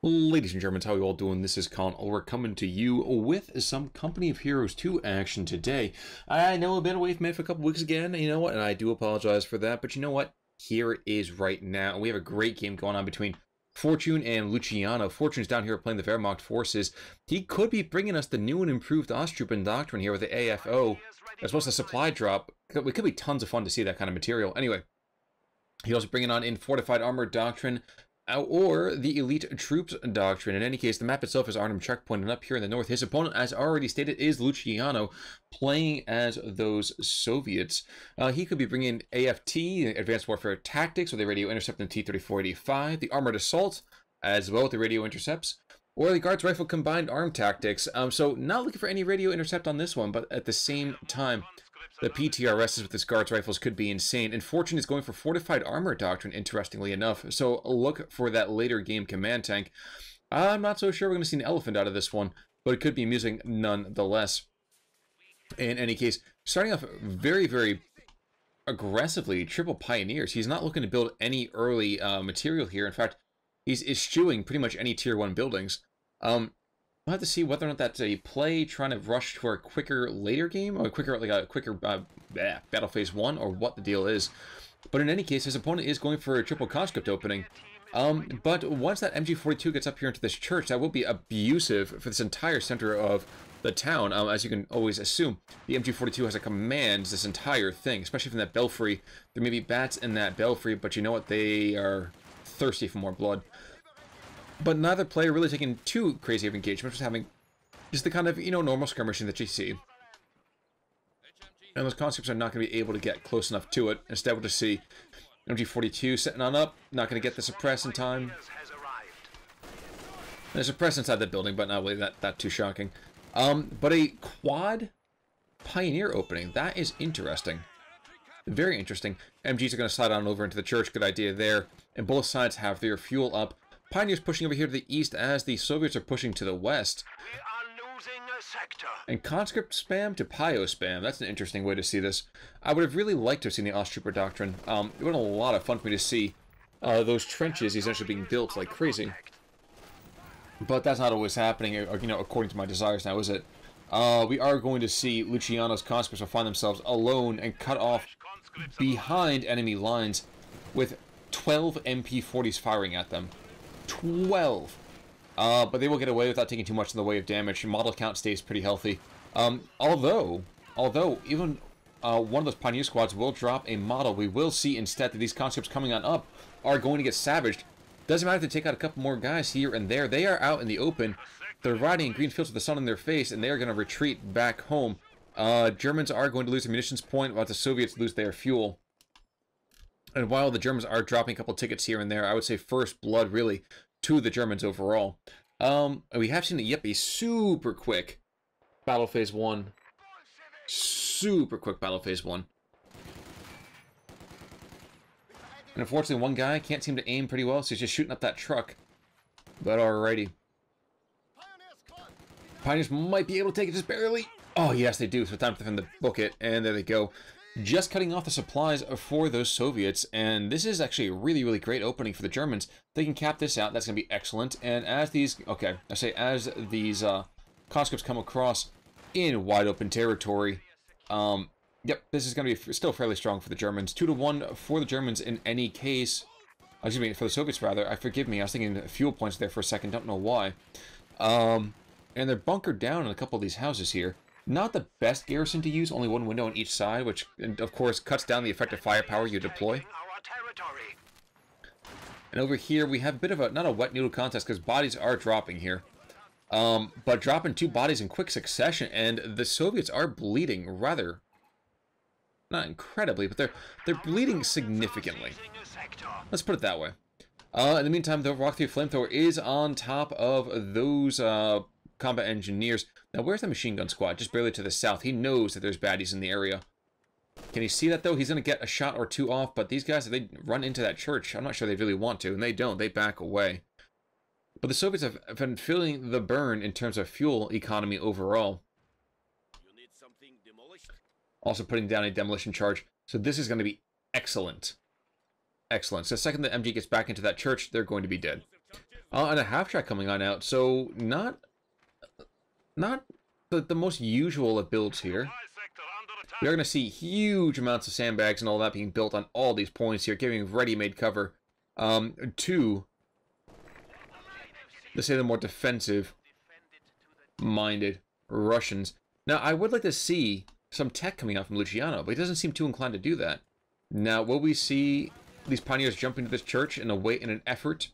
Ladies and Germans, how are you all doing? This is Colin. We're coming to you with some Company of Heroes 2 action today. I know I've been away from it for a couple weeks again, you know what, and I do apologize for that, but you know what? Here it is right now. We have a great game going on between Fortune and Luciano. Fortune's down here playing the Wehrmacht forces. He could be bringing us the new and improved Osttruppen doctrine here with the AFO, as well as the supply drop. It could be tons of fun to see that kind of material. Anyway, he's also bringing on in Fortified Armor Doctrine, or the Elite Troops Doctrine. In any case, the map itself is Arnhem Checkpoint, and up here in the north, his opponent, as already stated, is Luciano, playing as those Soviets. He could be bringing AFT, Advanced Warfare Tactics, with the Radio Intercept and T-3485, the Armored Assault, as well with the Radio Intercepts, or the Guards Rifle Combined Arm Tactics. So not looking for any Radio Intercept on this one, but at the same time, the PTRSs with his Guards Rifles could be insane. And Fortune is going for Fortified Armor Doctrine, interestingly enough. So look for that later game command tank. I'm not so sure we're going to see an elephant out of this one, but it could be amusing nonetheless. In any case, starting off very, very aggressively, triple Pioneers. He's not looking to build any early material here. In fact, he's eschewing pretty much any Tier 1 buildings. We'll have to see whether or not that's a play trying to rush for a quicker later game, or a quicker battle phase 1, or what the deal is. But in any case, his opponent is going for a triple conscript opening. But once that MG42 gets up here into this church, that will be abusive for this entire center of the town. As you can always assume, the MG42 has a commands this entire thing, especially from that belfry. There may be bats in that belfry, but you know what? They are thirsty for more blood. But neither player really taking too crazy of engagement, just having just the kind of, normal skirmishing that you see. And those conscripts are not going to be able to get close enough to it. Instead, we'll just see MG42 setting on up, not going to get the suppress in time. There's a suppress inside the building, but not really that too shocking. But a quad Pioneer opening, that is interesting. Very interesting. MGs are going to slide on over into the church, good idea there. And both sides have their fuel up. Pioneers pushing over here to the east as the Soviets are pushing to the west. We are losing a sector. And conscript spam to Pio spam. That's an interesting way to see this. I would have really liked to have seen the Osttrooper Doctrine. It would have been a lot of fun for me to see those trenches essentially being built like crazy. But that's not always happening, according to my desires now, is it? We are going to see Luciano's conscripts will find themselves alone and cut off behind enemy lines with 12 MP40s firing at them. 12. But they will get away without taking too much in the way of damage. Model count stays pretty healthy. Although even one of those Pioneer squads will drop a model, we will see instead that these conscripts coming on up are going to get savaged. Doesn't matter if they take out a couple more guys here and there. They are out in the open. They're riding in green fields with the sun in their face, and they are going to retreat back home. Germans are going to lose a munitions point while the Soviets lose their fuel. And while the Germans are dropping a couple tickets here and there, I would say first blood, really, to the Germans overall. We have seen, a super quick battle phase 1. Super quick battle phase 1. And unfortunately, one guy can't seem to aim pretty well, so he's just shooting up that truck. But alrighty. Pioneers might be able to take it just barely. Oh, yes, they do. So time for them to book it, and there they go. Just cutting off the supplies for those Soviets, and this is actually a really, really great opening for the Germans. They can cap this out. That's going to be excellent. And as these, as these conscripts come across in wide open territory, this is going to be still fairly strong for the Germans. 2-1 for the Germans in any case. Excuse me, for the Soviets rather. Forgive me, I was thinking fuel points there for a second. Don't know why. And they're bunkered down in a couple of these houses here. Not the best garrison to use, only one window on each side, which, of course, cuts down the effective firepower you deploy. And over here, we have a bit of not a wet noodle contest, because bodies are dropping here. But dropping 2 bodies in quick succession, and the Soviets are bleeding rather, not incredibly, but they're bleeding significantly. Let's put it that way. In the meantime, the Rock 3 Flamethrower is on top of those combat engineers. Now, where's the machine gun squad? Just barely to the south. He knows that there's baddies in the area. Can he see that, though? He's going to get a shot or 2 off, but these guys, if they run into that church, I'm not sure they really want to, and they don't. They back away. But the Soviets have been feeling the burn in terms of fuel economy overall. Also putting down a demolition charge. So this is going to be excellent. Excellent. So the second the MG gets back into that church, they're going to be dead. And a half-track coming on out, so not the most usual of builds here. You're going to see huge amounts of sandbags and all that being built on all these points here, giving ready-made cover to, let's say, the more defensive-minded Russians. Now, I would like to see some tech coming out from Luciano, but he doesn't seem too inclined to do that. Now, will we see these pioneers jump into this church in an effort?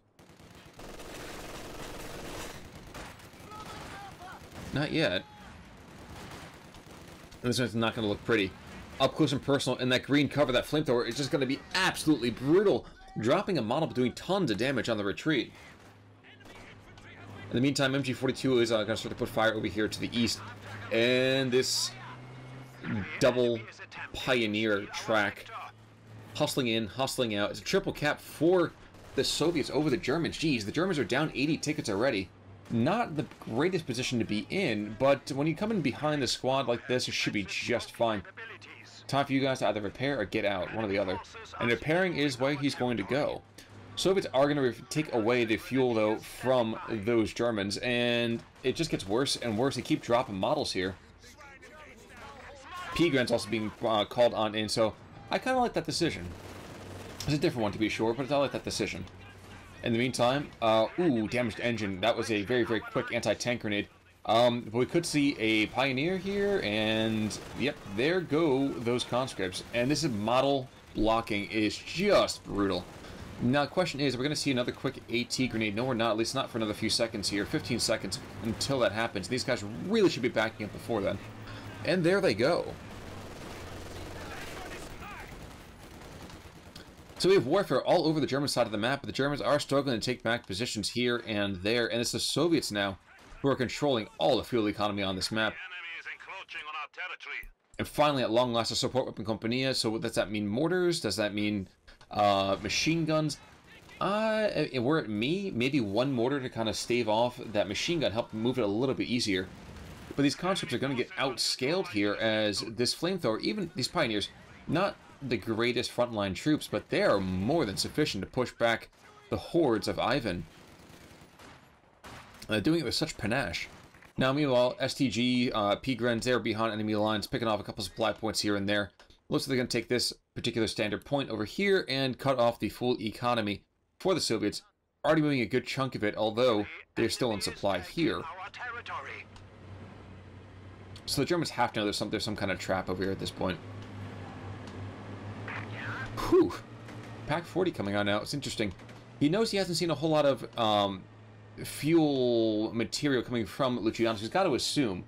Not yet. And this one's not going to look pretty. Up close and personal, and that green cover, that flamethrower, is just going to be absolutely brutal. Dropping a model, but doing tons of damage on the retreat. In the meantime, MG42 is going to start to put fire over here to the east. And this double pioneer track, hustling in, hustling out. It's a triple cap for the Soviets over the Germans. Geez, the Germans are down 80 tickets already. Not the greatest position to be in, but when you come in behind the squad like this, it should be just fine. Time for you guys to either repair or get out, one or the other. And repairing is where he's going to go. Soviets are going to take away the fuel, though, from those Germans, and it just gets worse and worse. They keep dropping models here. P-Grand's also being called on in, so I kind of like that decision. It's a different one, to be sure, but I like that decision. In the meantime, ooh, damaged engine. That was a very, very quick anti-tank grenade. But we could see a Pioneer here, and yep, there go those conscripts. And this is model blocking is just brutal. Now, the question is, are we going to see another quick AT grenade? No, we're not, at least not for another few seconds here. 15 seconds until that happens. These guys really should be backing up before then. And there they go. So we have warfare all over the German side of the map, but the Germans are struggling to take back positions here and there, and it's the Soviets now who are controlling all the fuel economy on this map. And finally, at long last, a support weapon compania. So does that mean mortars? Does that mean machine guns? Were it me, maybe one mortar to kind of stave off that machine gun, help move it a little bit easier. But these conscripts are going to get outscaled here as this flamethrower, even these pioneers, not the greatest frontline troops, but they are more than sufficient to push back the hordes of Ivan. Doing it with such panache. Now, meanwhile, STG, P-Grens, they're behind enemy lines, picking off a couple supply points here and there. Looks like they're going to take this particular standard point over here and cut off the full economy for the Soviets. Already moving a good chunk of it, although they're still in supply here. So the Germans have to know there's some kind of trap over here at this point. Whew. Pack 40 coming on now. It's interesting. He knows he hasn't seen a whole lot of fuel material coming from Luciano, so he's got to assume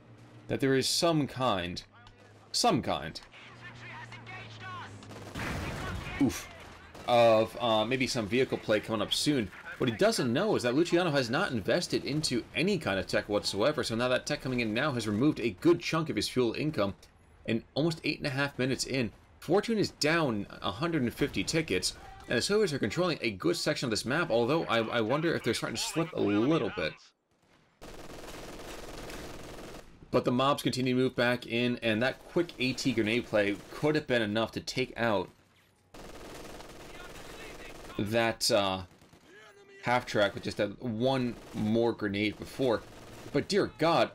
that there is some kind, oof, of maybe some vehicle play coming up soon. What he doesn't know is that Luciano has not invested into any kind of tech whatsoever, so now that tech coming in now has removed a good chunk of his fuel income, and almost 8.5 minutes in, Fortune is down 150 tickets, and the Soviets are controlling a good section of this map, although I wonder if they're starting to slip a little bit. But the mobs continue to move back in, and that quick AT grenade play could have been enough to take out that half-track with just that one more grenade before. But dear God,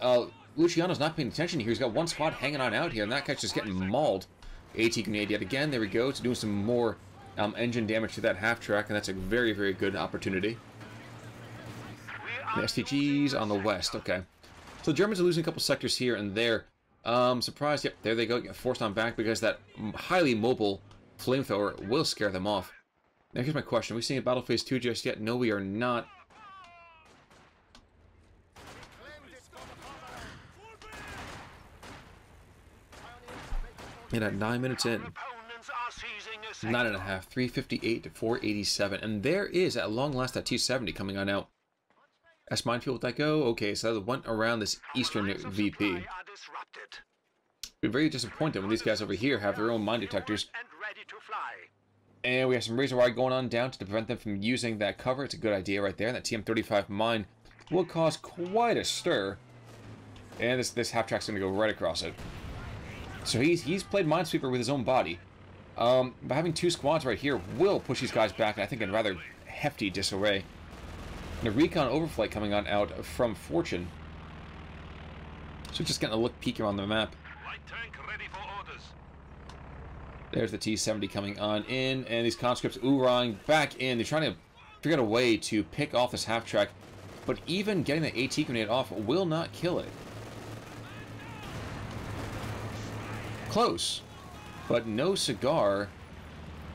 Luciano's not paying attention here. He's got one squad hanging on out here, and that guy's just getting mauled. AT grenade yet again. There we go. It's doing some more engine damage to that half-track, and that's a very, very good opportunity. The STG's on the west. Okay. So the Germans are losing a couple sectors here and there. Surprised. Yep, there they go. Get forced on back because that highly mobile flamethrower will scare them off. Now here's my question. Are we seeing a Battle Phase 2 just yet? No, we are not. And at 9 minutes in, 9.5, 358 to 487, and there is at long last that T-70 coming on out. S minefield, would that go? Okay, so that went around this eastern VP. Been very disappointed when these guys over here have their own mine detectors. And we have some razor wire going on down to prevent them from using that cover. It's a good idea right there. That TM35 mine will cause quite a stir. And this half-track's going to go right across it. So he's played Minesweeper with his own body. But having two squads right here will push these guys back, I think, in rather hefty disarray. And a recon overflight coming on out from Fortune. So just getting a look peek around the map. Light tank ready for orders. There's the T-70 coming on in, and these conscripts oorahing back in. They're trying to figure out a way to pick off this half-track, but even getting the AT grenade off will not kill it. Close, but no cigar,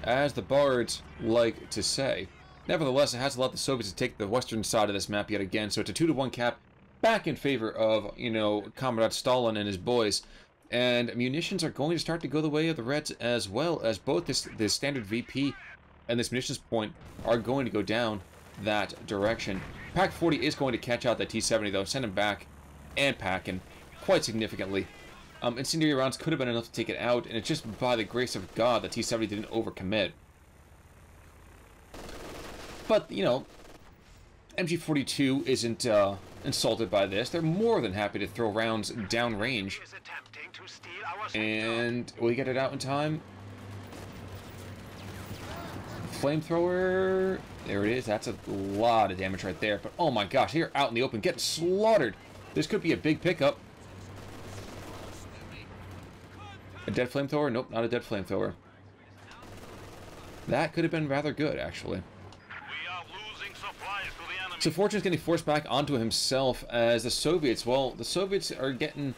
as the bards like to say. Nevertheless, it has allowed the Soviets to take the western side of this map yet again, so it's a 2-1 cap back in favor of, you know, Comrade Stalin and his boys. And munitions are going to start to go the way of the Reds, as well as both this standard VP and this munitions point are going to go down that direction. Pack 40 is going to catch out that T-70 though, send him back and packing quite significantly. Incendiary rounds could have been enough to take it out, and it's just by the grace of God that T-70 didn't overcommit. But, you know, MG42 isn't insulted by this. They're more than happy to throw rounds downrange. And will he get it out in time? Flamethrower. There it is. That's a lot of damage right there. But oh my gosh, here out in the open, getting slaughtered. This could be a big pickup. A dead flamethrower? Nope, not a dead flamethrower. That could have been rather good, actually. So Fortune's getting forced back onto himself as the Soviets, well, the Soviets are getting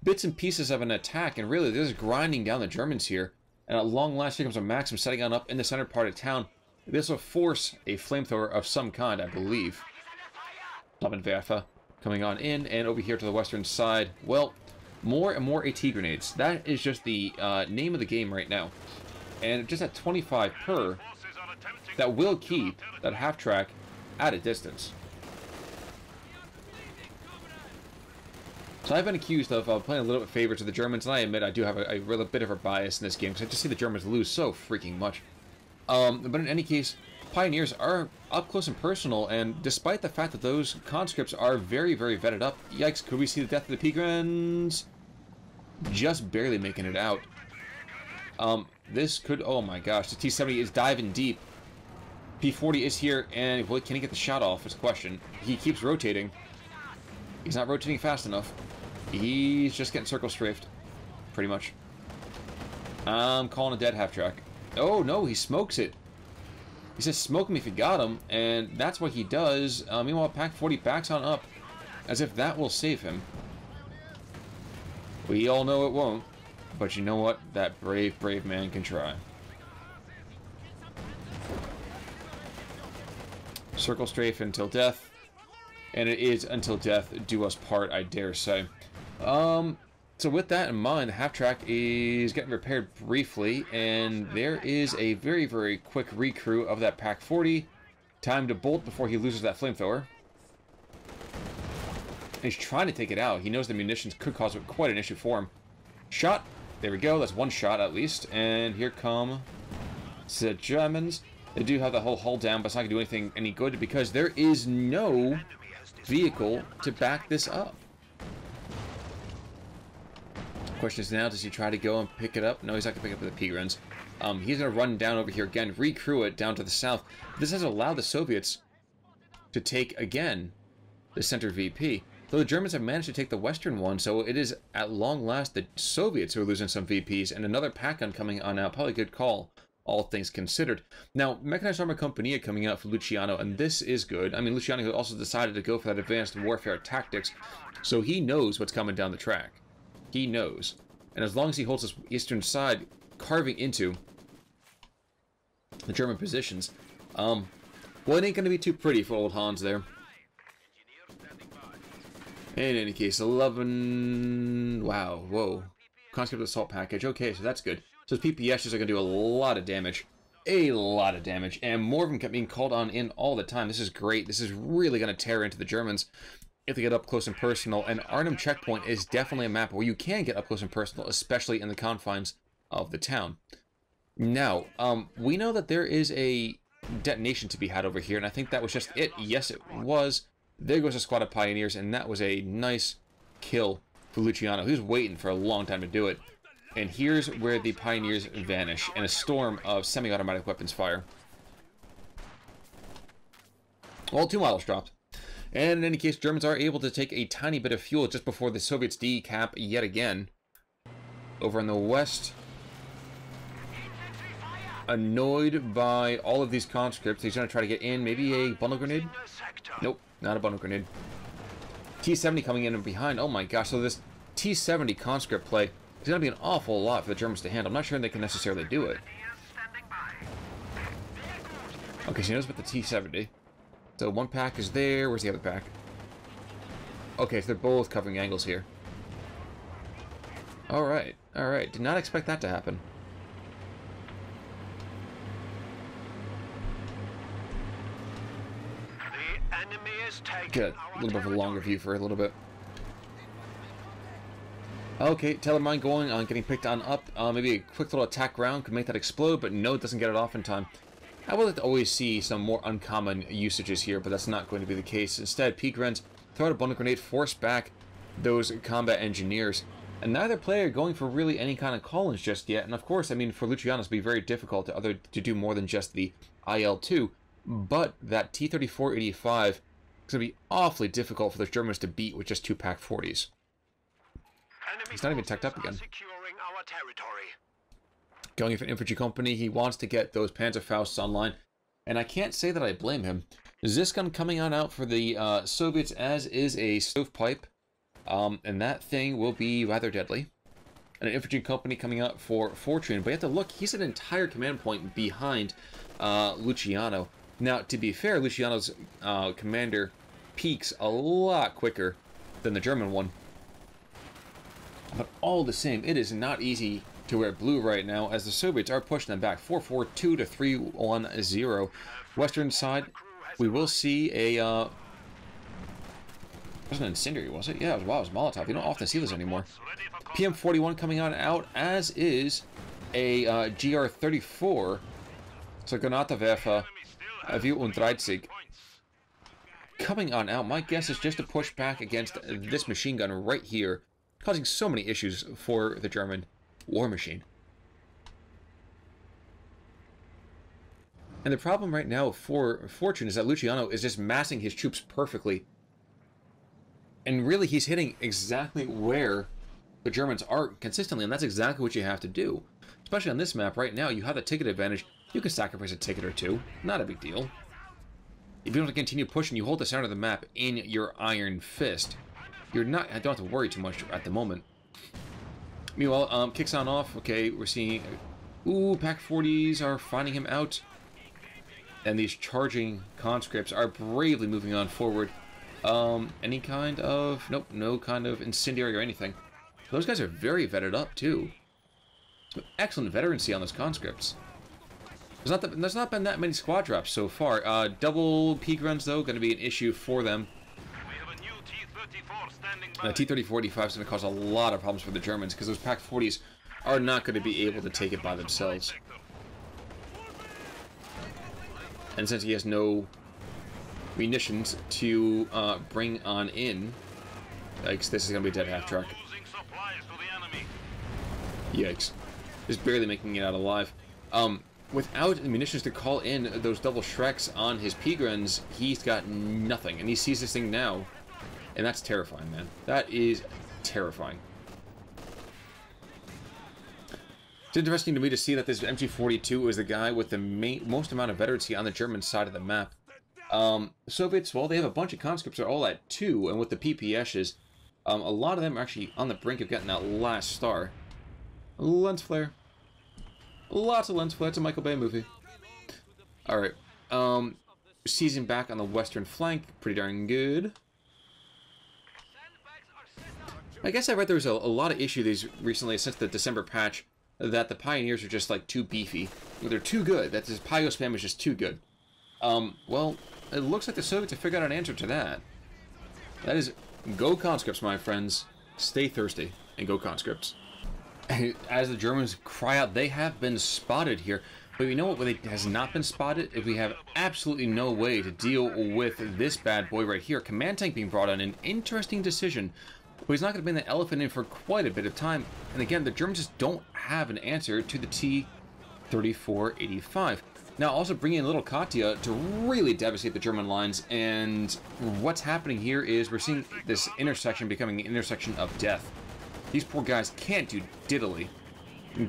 bits and pieces of an attack, and really they're just grinding down the Germans here. And at long last, here comes a Maxim setting on up in the center part of town. This will force a flamethrower of some kind, I believe. Werfer coming on in, and over here to the western side, well, more and more AT grenades. That is just the name of the game right now. And just at 25 per, that will keep that half-track at a distance. So I've been accused of playing a little bit favor to the Germans, and I admit I do have a real bit of a bias in this game, because I just see the Germans lose so freaking much. But in any case, Pioneers are up close and personal, and despite the fact that those conscripts are very, very vetted up, yikes, could we see the death of the Pigrans? Just barely making it out. This could, oh my gosh, the T-70 is diving deep. P-40 is here, and well, can he get the shot off is the question. He keeps rotating. He's not rotating fast enough. He's just getting circle strafed, pretty much. I'm calling a dead half-track. Oh, no, he smokes it. He says, smoke him if you got him, and that's what he does. Meanwhile, Pack 40 backs on up, as if that will save him. We all know it won't, but you know what? That brave, brave man can try. Circle strafe until death, and it is until death do us part, I dare say. So with that in mind, the half-track is getting repaired briefly, and there is a very, very quick recrew of that Pack 40. Time to bolt before he loses that flamethrower. He's trying to take it out. He knows the munitions could cause quite an issue for him. Shot. There we go. That's one shot at least. And here come the Germans. They do have the whole hull down, but it's not going to do anything any good because there is no vehicle to back this up. Question is now, does he try to go and pick it up? No, he's not going to pick up the Pigrans. He's going to run down over here again, recrew it down to the south. This has allowed the Soviets to take, again, the center VP. Though the Germans have managed to take the western one, so it is, at long last, the Soviets who are losing some VPs, and another pack-on coming on now. Probably a good call, all things considered. Now, Mechanized Armor Company coming out for Luciano, and this is good. I mean, Luciano also decided to go for that advanced warfare tactics, so he knows what's coming down the track. He knows. And as long as he holds his eastern side, carving into the German positions, well, it ain't going to be too pretty for old Hans there. In any case, 11... Wow, whoa. Conscript Assault Package. Okay, so that's good. So his PPSs are going to do a lot of damage. A lot of damage. And more of them kept being called on in all the time. This is great. This is really going to tear into the Germans if they get up close and personal. And Arnhem Checkpoint is definitely a map where you can get up close and personal, especially in the confines of the town. Now, we know that there is a detonation to be had over here, and I think that was just it. Yes, it was. There goes a squad of Pioneers, and that was a nice kill for Luciano. He was waiting for a long time to do it. And here's where the Pioneers vanish in a storm of semi-automatic weapons fire. Well, 2 models dropped. And in any case, Germans are able to take a tiny bit of fuel just before the Soviets decap yet again. Over in the west, annoyed by all of these conscripts, he's going to try to get in. Maybe a bundle grenade? Nope, not a bundle grenade. T-70 coming in and behind. Oh my gosh, so this T-70 conscript play is going to be an awful lot for the Germans to handle. I'm not sure they can necessarily do it. Okay, so he knows about the T-70. So one pack is there. Where's the other pack? Okay, so they're both covering angles here. Alright, alright. Did not expect that to happen. The enemy is taking Get a little bit of a longer view for a little bit. Okay, Tellermine going on, getting picked on up. Maybe a quick little attack round could make that explode, but no, it doesn't get it off in time. I would like to always see some more uncommon usages here, but that's not going to be the case. Instead, Peakrens throw out a bundle grenade, force back those combat engineers. And neither player going for really any kind of call-ins just yet. And of course, I mean, for Luciano, it'll be very difficult to do more than just the IL-2. But that T-34-85 is going to be awfully difficult for the Germans to beat with just 2 Pack 40s. He's not even teched up again. Going for an infantry company, he wants to get those Panzerfausts online, and I can't say that I blame him. Ziskan coming on out for the Soviets, as is a stovepipe, and that thing will be rather deadly. And an infantry company coming out for Fortune, but you have to look, he's an entire command point behind Luciano. Now, to be fair, Luciano's commander peaks a lot quicker than the German one. But all the same, it is not easy to wear blue right now, as the Soviets are pushing them back 4-4-2 to 3-1-0. Western side, we will see a it wasn't an incendiary, was it? Yeah, it was Molotov. You don't often see this anymore. PM41 coming on out, as is a GR34. So Granatwerfer V30 coming on out. My guess is just to push back against this machine gun right here, causing so many issues for the German war machine. And the problem right now for Fortune is that Luciano is just massing his troops perfectly. And really, he's hitting exactly where the Germans are consistently, and that's exactly what you have to do. Especially on this map right now, you have the ticket advantage. You can sacrifice a ticket or two. Not a big deal. If you want to continue pushing, you hold the center of the map in your iron fist. You're not, I don't have to worry too much at the moment. Meanwhile, kicks on off. Okay, we're seeing, ooh, Pack 40s are finding him out. And these charging conscripts are bravely moving on forward. Any kind of, nope, no kind of incendiary or anything. Those guys are very vetted up, too. Some excellent veterancy on those conscripts. There's not been that many squad drops so far. Double peak runs, though, going to be an issue for them. T-34-85 is going to cause a lot of problems for the Germans, because those Pack 40s are not going to be able to take it by themselves. And since he has no munitions to bring on in, yikes, this is going to be a dead half-track. Yikes. Just barely making it out alive. Without munitions to call in those double Shreks on his P-Guns, he's got nothing. And he sees this thing now. And that's terrifying, man. That is terrifying. It's interesting to me to see that this MG42 is the guy with the most amount of veterancy on the German side of the map. Soviets, well, they have a bunch of conscripts. They're all at 2, and with the PPSs, a lot of them are actually on the brink of getting that last star. Lens flare. Lots of lens flare. It's a Michael Bay movie. Alright. Seizing back on the western flank. Pretty darn good. I guess I read there was a lot of issues recently since the December patch that the Pioneers are just like too beefy. They're too good. That this Pio spam is just too good. Well, it looks like the Soviets have figured out an answer to that. That is, go conscripts, my friends. Stay thirsty and go conscripts. As the Germans cry out, they have been spotted here. But you know what has not been spotted? If we have absolutely no way to deal with this bad boy right here. Command tank being brought on, an interesting decision. But he's not going to bring the elephant in for quite a bit of time. And again, the Germans just don't have an answer to the T-34-85. Now, also bringing in little Katya to really devastate the German lines, and what's happening here is we're seeing this intersection becoming an intersection of death. These poor guys can't do diddly.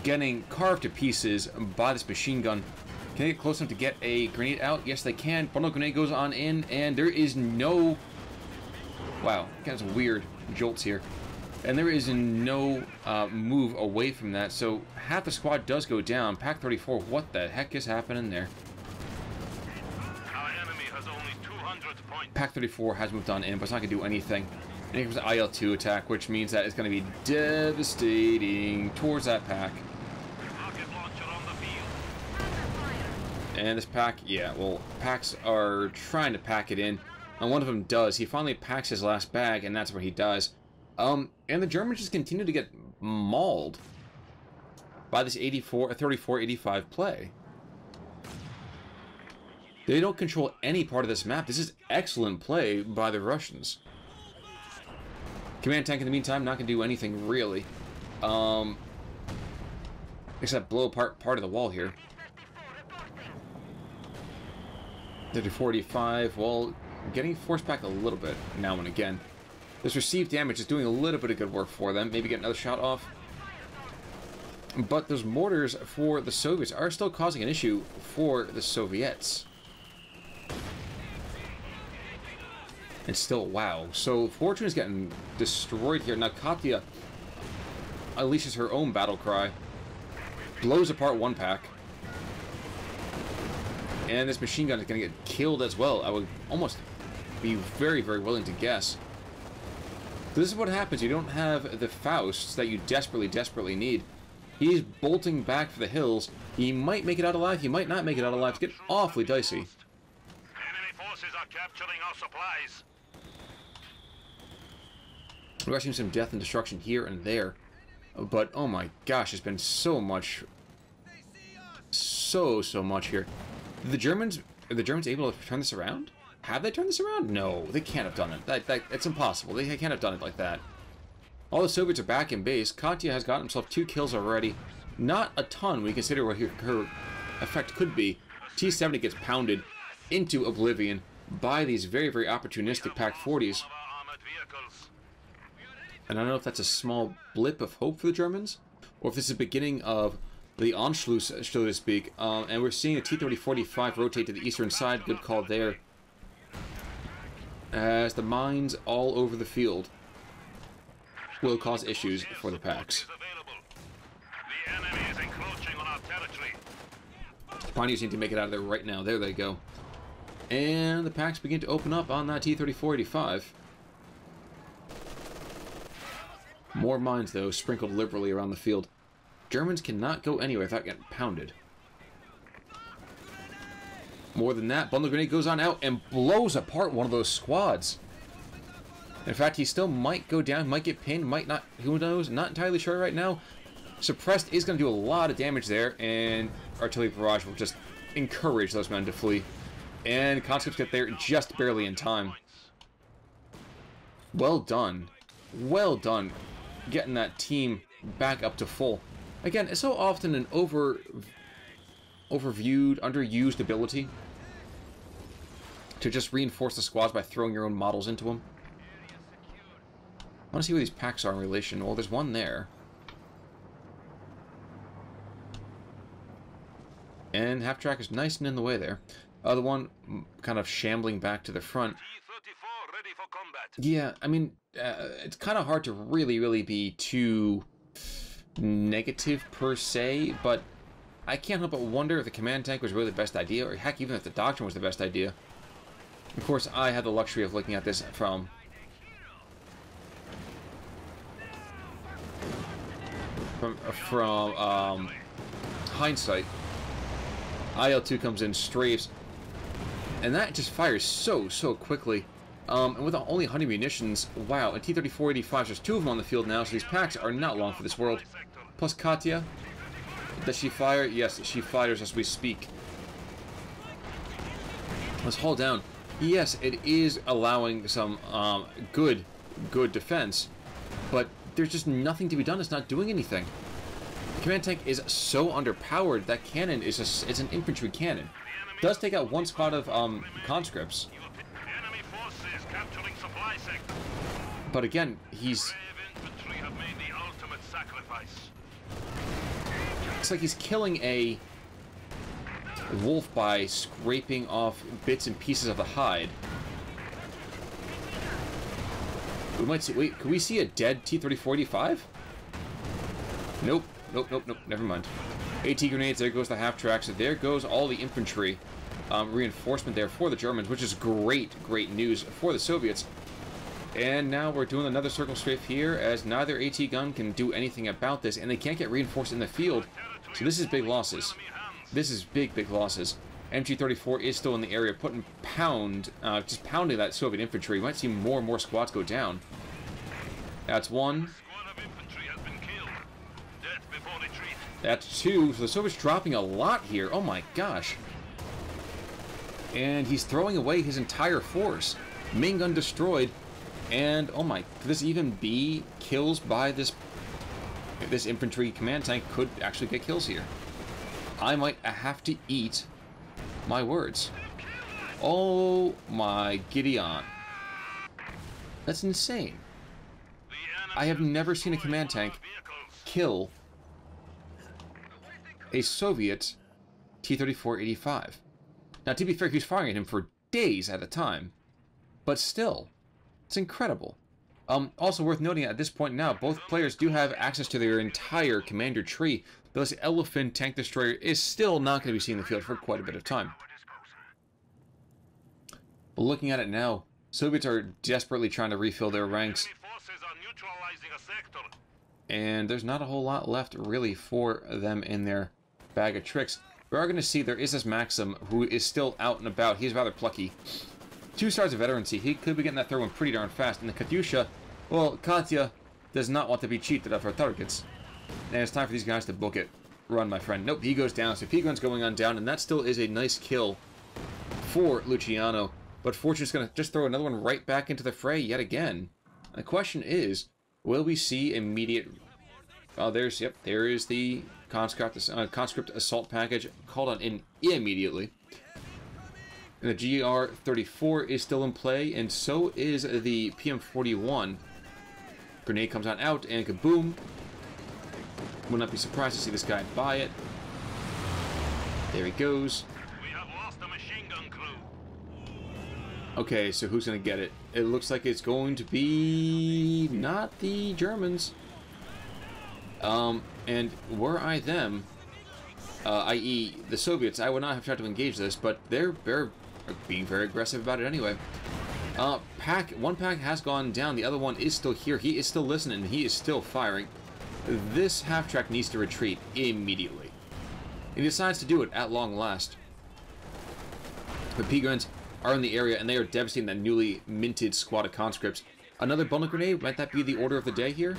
Getting carved to pieces by this machine gun. Can they get close enough to get a grenade out? Yes, they can. Bundle grenade goes on in, and there is no... Wow, kind of weird jolts here. And there is no move away from that, so half the squad does go down. Pack 34, what the heck is happening there? Our enemy has only 200 points. Pack 34 has moved on in, but it's not going to do anything. And here comes the IL-2 attack, which means that it's going to be devastating towards that pack. Rocket launcher on the field. And this pack, yeah, well, packs are trying to pack it in. And one of them does. He finally packs his last bag, and that's where he dies. And the Germans just continue to get mauled by this 34-85 play. They don't control any part of this map. This is excellent play by the Russians. Command tank, in the meantime, not going to do anything, really. Except blow apart part of the wall here. 34-85, well, getting forced back a little bit now and again. This received damage is doing a little bit of good work for them. Maybe get another shot off. But those mortars for the Soviets are still causing an issue for the Soviets. And still, wow. So Fortune is getting destroyed here. Now Katya unleashes her own battle cry. Blows apart one pack. And this machine gun is going to get killed as well. I would almost be very, very willing to guess. This is what happens. You don't have the Fausts that you desperately, desperately need. He's bolting back for the hills. He might make it out alive. He might not make it out alive. It's getting awfully dicey. Enemy forces are capturing our supplies. We're seeing some death and destruction here and there. But, oh my gosh, there's been so much. So much here. Are the Germans able to turn this around? Have they turned this around? No, they can't have done it. It's impossible. They can't have done it like that. All the Soviets are back in base. Katya has gotten himself 2 kills already. Not a ton when you consider what her effect could be. T-70 gets pounded into oblivion by these very, very opportunistic Pack 40s. And I don't know if that's a small blip of hope for the Germans, or if this is the beginning of the Anschluss, so to speak. And we're seeing a T-30-45 rotate to the eastern side. Good call there. As the mines all over the field will cause issues for the packs. The enemy is encroaching on our territory. Pioneers need to make it out of there right now. There they go. And the packs begin to open up on that T-34-85. More mines, though, sprinkled liberally around the field. Germans cannot go anywhere without getting pounded. More than that, bundle grenade goes on out and blows apart one of those squads. In fact, he still might go down, might get pinned, might not, who knows, not entirely sure right now. Suppressed is going to do a lot of damage there, and artillery barrage will just encourage those men to flee. And conscripts get there just barely in time. Well done. Well done. Getting that team back up to full. Again, it's so often an overviewed, underused ability to just reinforce the squads by throwing your own models into them. I want to see where these packs are in relation. Well, there's one there. And half-track is nice and in the way there. Other one kind of shambling back to the front. T-34 ready for combat. Yeah, I mean, it's kind of hard to really be too negative per se, but I can't help but wonder if the command tank was really the best idea, or heck, even if the doctrine was the best idea. Of course, I had the luxury of looking at this from hindsight. IL-2 comes in, strafes, and that just fires so quickly. And with only 100 munitions, wow, and T-34-85s, there's 2 of them on the field now, so these packs are not long for this world. Plus Katya, does she fire? Yes, she fires as we speak. Let's hold down. Yes, it is allowing some good defense, but there's just nothing to be done. It's not doing anything. The command tank is so underpowered that cannon is it's an infantry cannon. Does take out one squad of conscripts. Enemy forces capturing supply sector. But again, he's... Brave infantry have made the ultimate sacrifice. It's like he's killing a wolf by scraping off bits and pieces of the hide. We might see... Wait, could we see a dead T-34-85? Nope. Nope. Never mind. AT grenades, there goes the half-track. So there goes all the infantry reinforcement there for the Germans, which is great news for the Soviets. And now we're doing another circle strafe here, as neither AT gun can do anything about this, and they can't get reinforced in the field. So this is big losses. This is big losses. MG-34 is still in the area, just pounding that Soviet infantry. You might see more and more squads go down. That's one. That's two. So the Soviets dropping a lot here. Oh my gosh. And he's throwing away his entire force. Main gun destroyed. And oh my, could this even be kills by this infantry command tank? Could actually get kills here. I might have to eat my words. Oh my Gideon. That's insane. I have never seen a command tank kill a Soviet T-34-85. Now, to be fair, he was firing at him for days at a time. But still, it's incredible. Also worth noting, at this point now, both players do have access to their entire commander tree. But this Elephant tank destroyer is still not going to be seen in the field for quite a bit of time. But looking at it now, Soviets are desperately trying to refill their ranks. And there's not a whole lot left, really, for them in their bag of tricks. We are going to see there is this Maxim, who is still out and about. He's rather plucky. 2 stars of veterancy. He could be getting that third one pretty darn fast. And the Katyusha, well, Katya does not want to be cheated of her targets. And it's time for these guys to book it. Run, my friend. Nope, he goes down. So P-Gun's going on down, and that still is a nice kill for Luciano. But Fortune's going to just throw another one right back into the fray yet again. The question is, will we see immediate... Oh, there is the conscript assault package called on in immediately. And the GR-34 is still in play, and so is the PM-41. Grenade comes on out, and kaboom. Will not be surprised to see this guy buy it. There he goes. We have lost a machine gun crew. Okay, so who's going to get it? It looks like it's going to be not the Germans. And were I them, i.e. the Soviets, I would not have tried to engage this, but they're being very aggressive about it anyway. One pack has gone down, the other one is still here. He is still listening, he is still firing. This half-track needs to retreat immediately. He decides to do it at long last. The P-Guns are in the area, and they are devastating that newly minted squad of conscripts. Another bundle grenade? Might that be the order of the day here?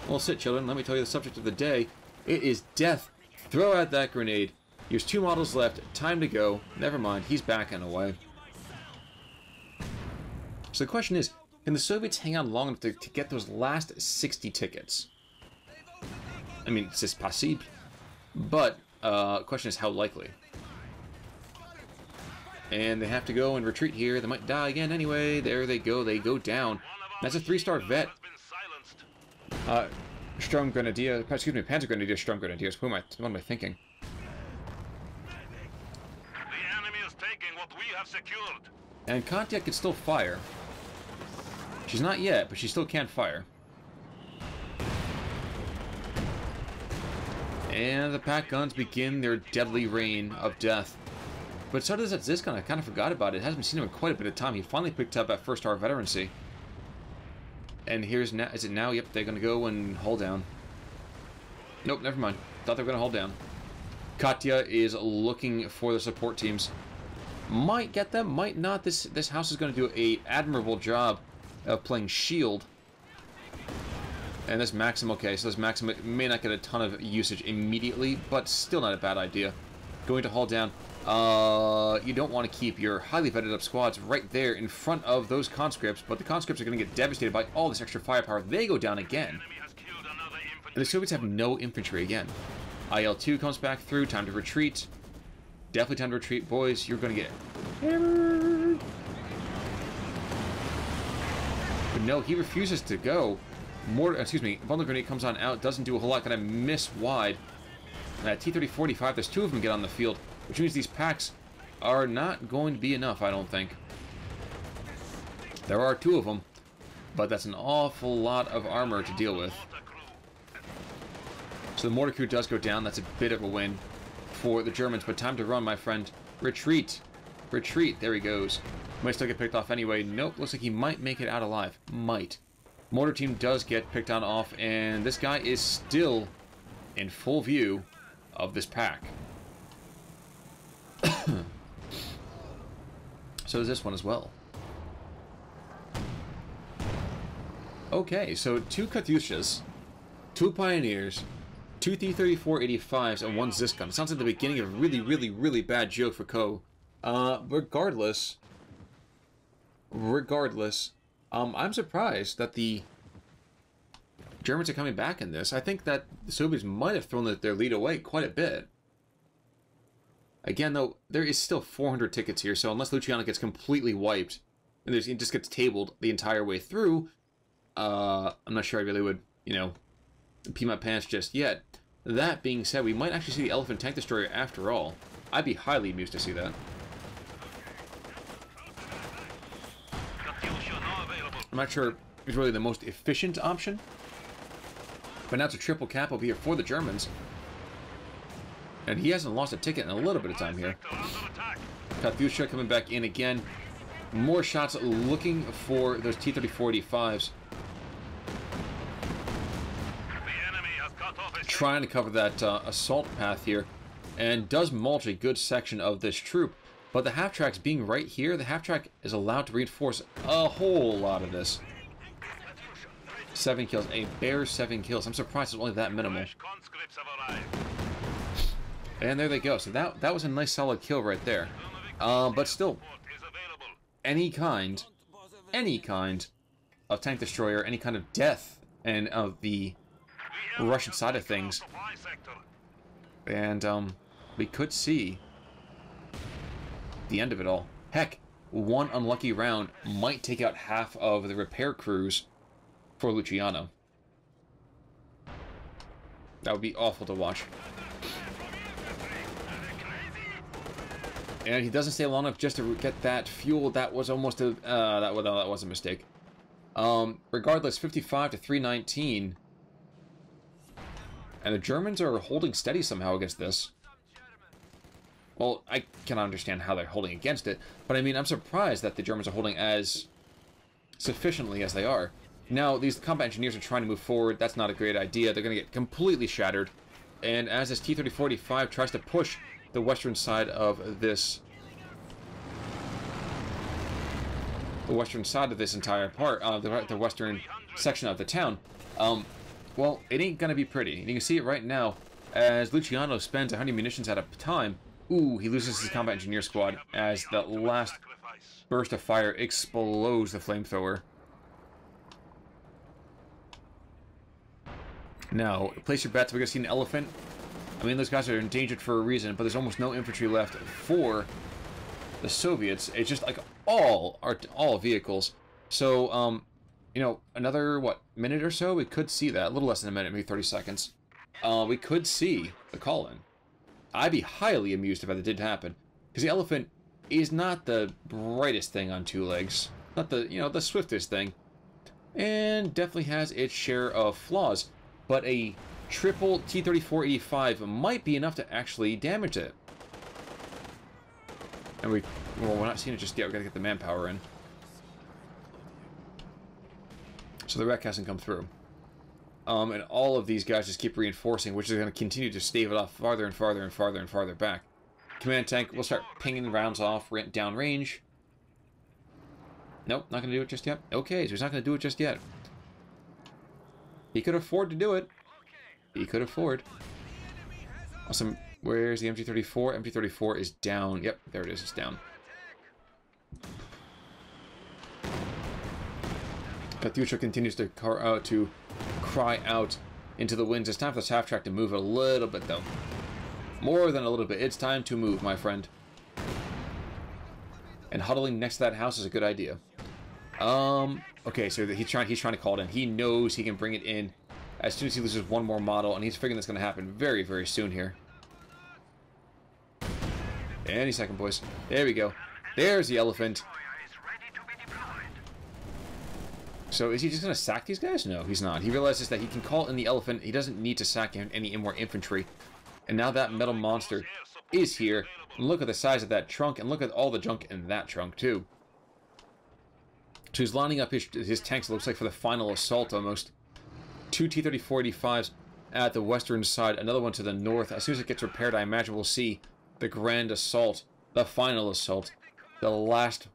Well, sit, children. Let me tell you the subject of the day. It is death. Throw out that grenade. Here's 2 models left. Time to go. Never mind. He's backing away. So the question is, can the Soviets hang on long enough to get those last 60 tickets? I mean, c'est possible. But, the question is how likely. And they have to go and retreat here. They might die again anyway. There they go. They go down. That's a 3-star vet. Panzer Grenadier, Sturm Grenadiers. What am I thinking? The enemy is taking what we have secured. And Katya can still fire. She's not yet, but she still can fire. And the pack guns begin their deadly reign of death. But so does that Ziskan. I kind of forgot about it. It hasn't been seen him in quite a bit of time. He finally picked up that 1-star veterancy. And here's now. Is it now? Yep, they're going to go and hold down. Nope, never mind. Thought they were going to hold down. Katya is looking for the support teams. Might get them, might not. This house is going to do an admirable job of playing shield. And this Maxim, okay, so this Maxim may not get a ton of usage immediately, but still not a bad idea. Going to haul down. You don't want to keep your highly vetted up squads right there in front of those conscripts, but the conscripts are going to get devastated by all this extra firepower. They go down again. And the Soviets have no infantry again. IL-2 comes back through, time to retreat. Definitely time to retreat, boys. You're going to get hammered. But no, he refuses to go. Bundle grenade comes on out. Doesn't do a whole lot. Gonna miss wide. T-30-45, there's 2 of them get on the field, which means these packs are not going to be enough, I don't think. There are 2 of them, but that's an awful lot of armor to deal with. So the mortar crew does go down. That's a bit of a win for the Germans, but time to run, my friend. Retreat. Retreat. There he goes. Might still get picked off anyway. Nope, looks like he might make it out alive. Might. Mortar team does get picked on off, and this guy is still in full view of this pack. So is this one as well. Okay, so 2 Katyushas, 2 Pioneers, 2 T-34-85s, and 1 Ziscon. It sounds like the beginning of a really bad joke for Ko. Regardless, I'm surprised that the Germans are coming back in this. I think that the Soviets might have thrown their lead away quite a bit. Again, though, there is still 400 tickets here, so unless Luciano gets completely wiped, and he just gets tabled the entire way through, I'm not sure I really would, you know, pee my pants just yet. That being said, we might actually see the Elephant Tank Destroyer after all. I'd be highly amused to see that. I'm not sure it's really the most efficient option, but now it's a triple cap over here for the Germans. And he hasn't lost a ticket in a little bit of time here. Katyusha coming back in again. More shots looking for those T-34-85s. Trying to cover that assault path here. And does mulch a good section of this troop. But the half-tracks being right here, the half-track is allowed to reinforce a whole lot of this. 7 kills. A bare 7 kills. I'm surprised it's only that minimal. And there they go. So that was a nice solid kill right there. But still, any kind of tank destroyer, any kind of death and of the Russian side of things. And we could see the end of it all. Heck, 1 unlucky round might take out half of the repair crews for Luciano. That would be awful to watch. And he doesn't stay long enough just to get that fuel. That was almost a that was a mistake. Regardless, 55 to 319, and the Germans are holding steady somehow against this. Well, I cannot understand how they're holding against it, but I mean, I'm surprised that the Germans are holding as sufficiently as they are. Now, these combat engineers are trying to move forward. That's not a great idea. They're going to get completely shattered. And as this T-30-45 tries to push the western side of this... the western side of this entire part, the western section of the town, well, it ain't going to be pretty. And you can see it right now as Luciano spends 100 munitions at a time. Ooh, he loses his combat engineer squad as the last burst of fire explodes the flamethrower. Now, place your bets. We're going to see an elephant. I mean, those guys are endangered for a reason, but there's almost no infantry left for the Soviets. It's just like all vehicles. So, you know, another, what, minute or so? We could see that. A little less than a minute, maybe 30 seconds. We could see the call-in. I'd be highly amused if that did happen. Because the elephant is not the brightest thing on 2 legs. Not the, you know, the swiftest thing. And definitely has its share of flaws. But a triple T-34-85 might be enough to actually damage it. And well, we're not seeing it just yet. We've got to get the manpower in. So the wreck hasn't come through. And all of these guys just keep reinforcing, which is going to continue to stave it off farther and farther and farther and farther back. Command tank will start pinging rounds off down range. Nope, not going to do it just yet. Okay, so he's not going to do it just yet. He could afford to do it. He could afford. Awesome. Where's the MG-34? MG-34 is down. Yep, there it is. It's down. Katyusha continues to cry out into the winds. It's time for this half-track to move a little bit, though. More than a little bit. It's time to move, my friend. And huddling next to that house is a good idea. Okay, so he's trying to call it in. He knows he can bring it in as soon as he loses one more model, and he's figuring that's going to happen very, very soon here. Any second, boys. There we go. There's the elephant. So is he just going to sack these guys? No, he's not. He realizes that he can call in the elephant. He doesn't need to sack any more infantry. And now that metal monster is here. And look at the size of that trunk, and look at all the junk in that trunk, too. So he's lining up his tanks, it looks like, for the final assault, almost. 2 T-34-85s at the western side, another one to the north. As soon as it gets repaired, I imagine we'll see the grand assault, the final assault, the last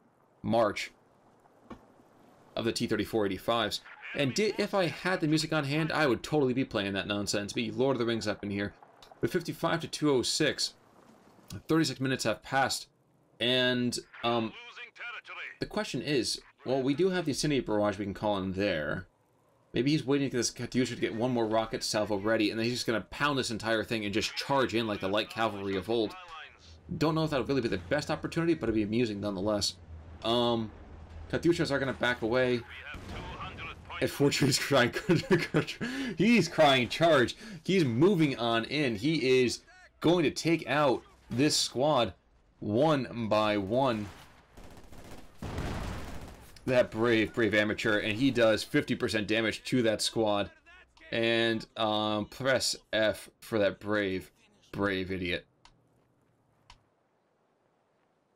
march of the T-34-85s. And if I had the music on hand, I would totally be playing that nonsense. Be Lord of the Rings up in here. With 55 to 206, 36 minutes have passed, and the question is, well, we do have the incendiary barrage we can call in there. Maybe he's waiting for this Katyusha to get one more rocket salvo ready, and then he's just going to pound this entire thing and just charge in like the light cavalry of old. Don't know if that would really be the best opportunity, but it'd be amusing nonetheless. Katyushas are going to back away. And Fortune is crying. He's crying charge. He's moving on in. He is going to take out this squad one by one. That brave amateur, and he does 50% damage to that squad. And press F for that brave idiot.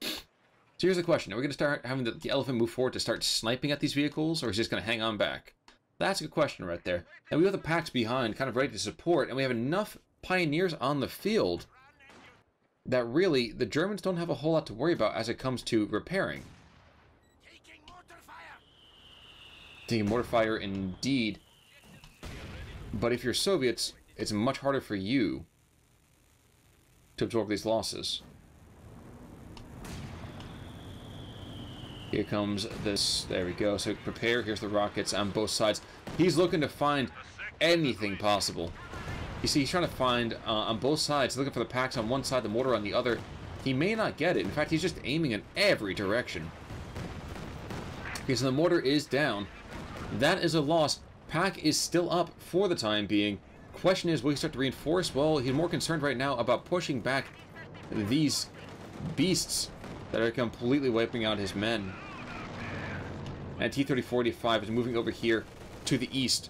So here's the question. Are we going to start having the elephant move forward to start sniping at these vehicles, or is he just going to hang on back? That's a good question right there. And we have the packs behind, kind of ready to support, and we have enough pioneers on the field that really the Germans don't have a whole lot to worry about as it comes to repairing. Taking mortar fire indeed. But if you're Soviets, it's much harder for you to absorb these losses. Here comes this. There we go. So prepare. Here's the rockets on both sides. He's looking to find anything possible. You see, he's trying to find on both sides, looking for the packs on one side, the mortar on the other. He may not get it. In fact, he's just aiming in every direction. Okay, so the mortar is down. That is a loss. Pack is still up for the time being. Question is, will he start to reinforce? Well, he's more concerned right now about pushing back these beasts that are completely wiping out his men. And T-34-85 is moving over here to the east.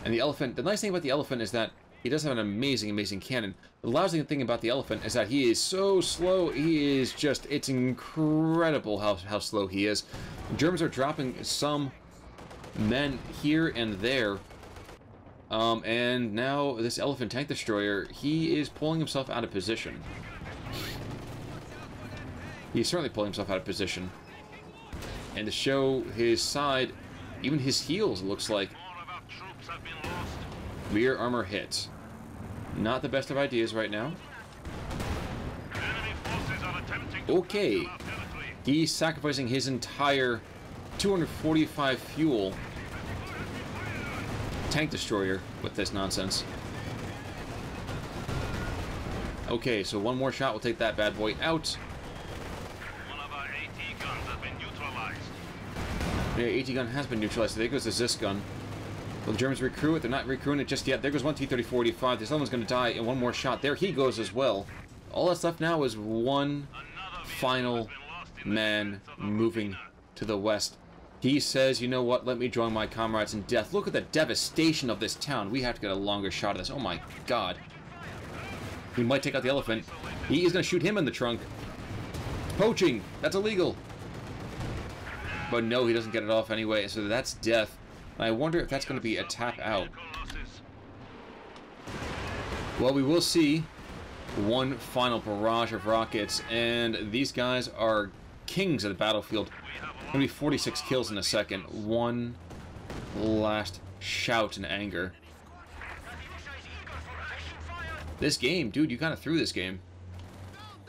And the elephant, the nice thing about the elephant is that he does have an amazing cannon. The lousy thing about the elephant is that he is so slow. He is just, it's incredible how slow he is. The Germans are dropping some men here and there. And now this elephant tank destroyer, he is pulling himself out of position. He's certainly pulling himself out of position. And to show his side, even his heels, it looks like. Rear armor hits. Not the best of ideas right now. Okay. He's sacrificing his entire 245 fuel tank destroyer with this nonsense. Okay, so one more shot will take that bad boy out. Yeah, AT gun has been neutralized. So there goes the Zis gun. Will the Germans recruit it? They're not recruiting it just yet. There goes one T-34-85. This other one's going to die in one more shot. There he goes as well. All that's left now is one final man moving to the west. He says, you know what, let me join my comrades in death. Look at the devastation of this town. We have to get a longer shot of this. Oh my god. He might take out the elephant. He is going to shoot him in the trunk. Poaching! That's illegal! But no, he doesn't get it off anyway, so that's death. And I wonder if that's going to be a tap out. Well, we will see one final barrage of rockets, and these guys are kings of the battlefield. Going to be 46 kills in a second. One last shout in anger. This game, dude, you kind of threw this game.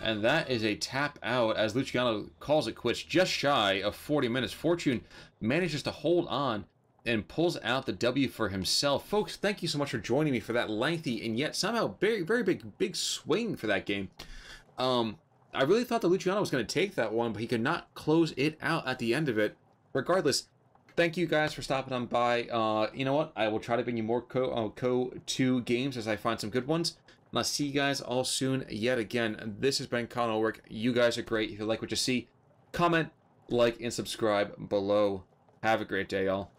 And that is a tap out as Luciano calls it quits just shy of 40 minutes. Fortune manages to hold on and pulls out the W for himself. Folks, thank you so much for joining me for that lengthy and yet somehow very, very big swing for that game. I really thought that Luciano was going to take that one, but he could not close it out at the end of it. Regardless, thank you guys for stopping on by. You know what? I will try to bring you more Co 2 games as I find some good ones. And I'll see you guys all soon yet again. This has been Con Ulrich. You guys are great. If you like what you see, comment, like, and subscribe below. Have a great day, y'all.